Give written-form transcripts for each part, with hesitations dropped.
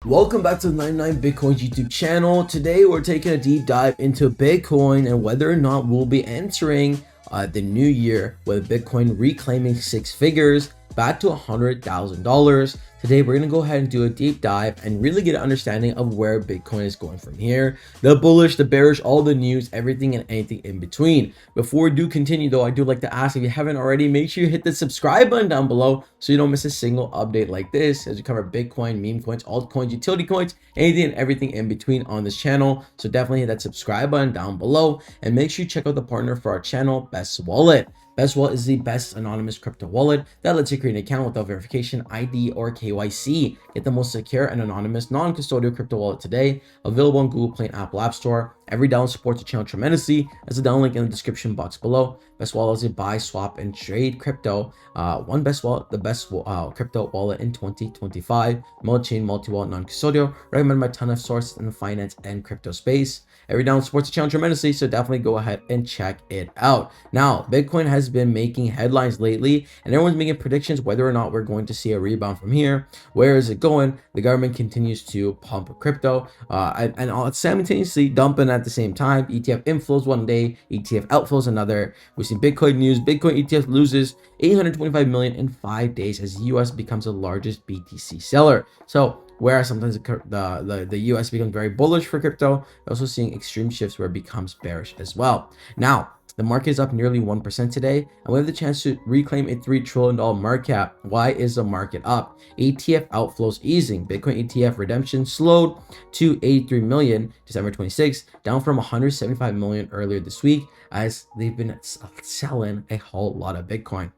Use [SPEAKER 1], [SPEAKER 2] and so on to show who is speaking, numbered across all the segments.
[SPEAKER 1] Welcome back to the 99 Bitcoin YouTube channel. Today we're taking a deep dive into Bitcoin and whether or not we'll be entering the new year with Bitcoin reclaiming six figures back to $100,000. Today we're going to go ahead and do a deep dive and really get an understanding of where Bitcoin is going from here. The bullish, the bearish, all the news, everything and anything in between. Before we do continue though, I do like to ask, if you haven't already, make sure you hit the subscribe button down below so you don't miss a single update like this as we cover Bitcoin, meme coins, altcoins, utility coins, anything and everything in between on this channel. So definitely hit that subscribe button down below and make sure you check out the partner for our channel, Best Wallet. Best Wallet is the best anonymous crypto wallet that lets you create an account without verification, ID, or KYC. Get the most secure and anonymous non-custodial crypto wallet today. Available on Google Play and Apple App Store. Every download supports the channel tremendously. There's a download link in the description box below. Best Wallet is a buy, swap, and trade crypto. One Best Wallet, the best crypto wallet in 2025. Multi-chain, multi-wallet, non-custodial. Recommended by a ton of sources in the finance and crypto space. Every download supports the channel tremendously, so definitely go ahead and check it out. Now, Bitcoin has been making headlines lately, and everyone's making predictions whether or not we're going to see a rebound from here. Where is it going? The government continues to pump crypto and simultaneously dumping at the same time. ETF inflows one day, ETF outflows another. We've seen Bitcoin news. Bitcoin ETF loses 825 million in 5 days as US becomes the largest BTC seller. So where sometimes the US becomes very bullish for crypto, we're also seeing extreme shifts where it becomes bearish as well. Now, the market is up nearly 1% today, and we have the chance to reclaim a $3 trillion market cap. Why is the market up? ETF outflows easing. Bitcoin ETF redemption slowed to 83 million December 26, down from 175 million earlier this week, as they've been selling a whole lot of Bitcoin.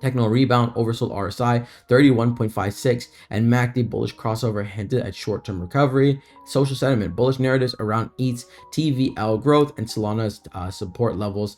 [SPEAKER 1] Technical rebound, oversold RSI 31.56, and MACD bullish crossover hinted at short-term recovery. Social sentiment, bullish narratives around ETH's TVL growth and Solana's support levels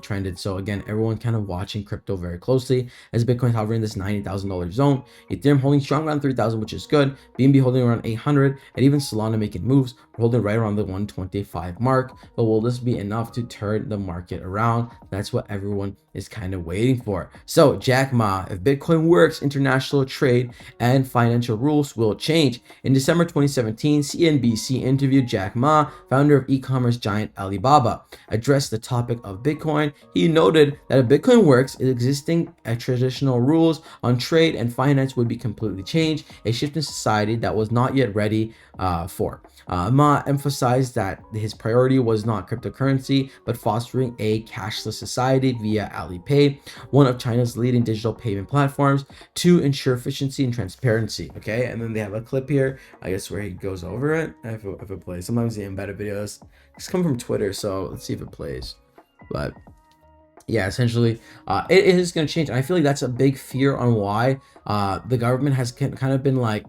[SPEAKER 1] trended. So again, everyone kind of watching crypto very closely as Bitcoin hovering this $90,000 zone. Ethereum holding strong around 3,000, which is good. BNB holding around 800, and even Solana making moves, holding right around the 125 mark. But will this be enough to turn the market around? That's what everyone is kind of waiting for. So Jack Ma, if Bitcoin works, international trade and financial rules will change. In December 2017, CNBC interviewed Jack Ma, founder of e-commerce giant Alibaba, addressed the topic of Bitcoin. He noted that if Bitcoin works, existing traditional rules on trade and finance would be completely changed, a shift in society that was not yet ready for. Ma emphasized that his priority was not cryptocurrency, but fostering a cashless society via Alipay, one of China's leading digital payment platforms, to ensure efficiency and transparency. Okay, and then they have a clip here, I guess, where he goes over it. If it plays, sometimes the embedded videos just come from Twitter, so let's see if it plays. But yeah, essentially, it is going to change, and I feel like that's a big fear on why the government has kind of been like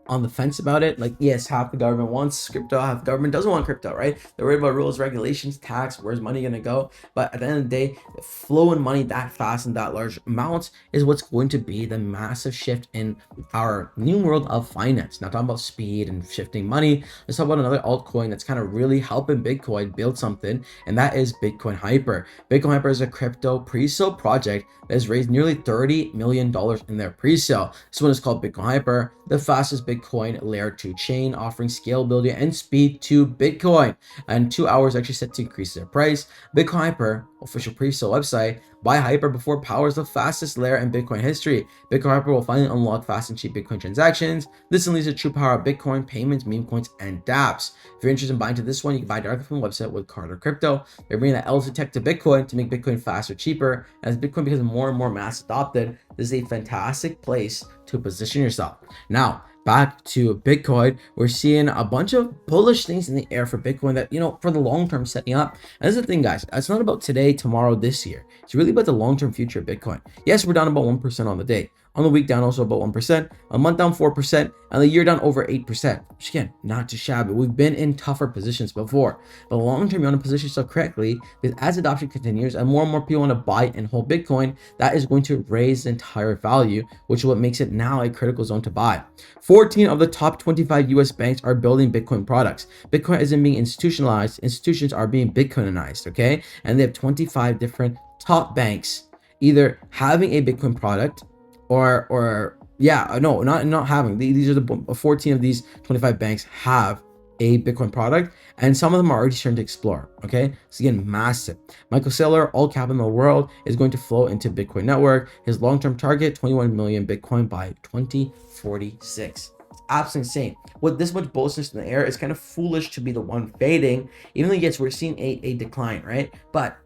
[SPEAKER 1] on the fence about it. Like, yes, half the government wants crypto, half the government doesn't want crypto, right? They're worried about rules, regulations, tax, where's money gonna go? But at the end of the day, flowing money that fast in that large amounts is what's going to be the massive shift in our new world of finance. Now, talking about speed and shifting money, let's talk about another altcoin that's kind of really helping Bitcoin build something, and that is Bitcoin Hyper. Bitcoin Hyper is a crypto pre-sale project that has raised nearly $30 million in their pre-sale. This one is called Bitcoin Hyper, the fastest Bitcoin layer 2 chain, offering scalability and speed to Bitcoin. And 2 hours actually set to increase their price. Bitcoin Hyper, official pre-sale website, buy Hyper before powers the fastest layer in Bitcoin history. Bitcoin Hyper will finally unlock fast and cheap Bitcoin transactions. This unleashes the true power of Bitcoin, payments, meme coins, and dApps. If you're interested in buying to this one, you can buy directly from the website with Carter Crypto. They're bringing that LC tech to Bitcoin to make Bitcoin faster, cheaper. And as Bitcoin becomes more and more mass adopted, this is a fantastic place to position yourself. Now, back to Bitcoin, we're seeing a bunch of bullish things in the air for Bitcoin that, you know, for the long term setting up. And that's the thing, guys, it's not about today, tomorrow, this year. It's really about the long term future of Bitcoin. Yes, we're down about 1% on the day. On the week, down also about 1%, a month down 4%, and the year down over 8%. Which again, not too shabby. We've been in tougher positions before. But long term, you want to position yourself correctly, because as adoption continues and more people want to buy and hold Bitcoin, that is going to raise the entire value, which is what makes it now a critical zone to buy. 14 of the top 25 US banks are building Bitcoin products. Bitcoin isn't being institutionalized, institutions are being Bitcoinized, okay? And they have 25 different top banks either having a Bitcoin product or Yeah, no, not having. These are the 14 of these 25 banks have a Bitcoin product, and some of them are already starting to explore. Okay, so again, massive. Michael Saylor, all capital in the world, is going to flow into Bitcoin network. His long-term target, 21 million Bitcoin by 2046. It's absolutely insane. With this much bullishness in the air, it's kind of foolish to be the one fading, even though yes, we're seeing a decline, right? But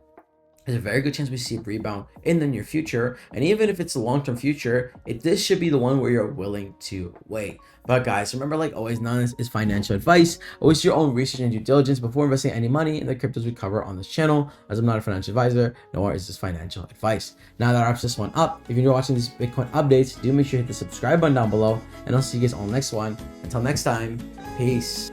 [SPEAKER 1] there's a very good chance we see a rebound in the near future. And even if it's a long-term future, this should be the one where you're willing to wait. But guys, remember, like always, none of this is financial advice. Always do your own research and due diligence before investing any money in the cryptos we cover on this channel, as I'm not a financial advisor, nor is this financial advice. Now that wraps this one up. If you're watching these Bitcoin updates, do make sure to hit the subscribe button down below, and I'll see you guys on the next one. Until next time, peace.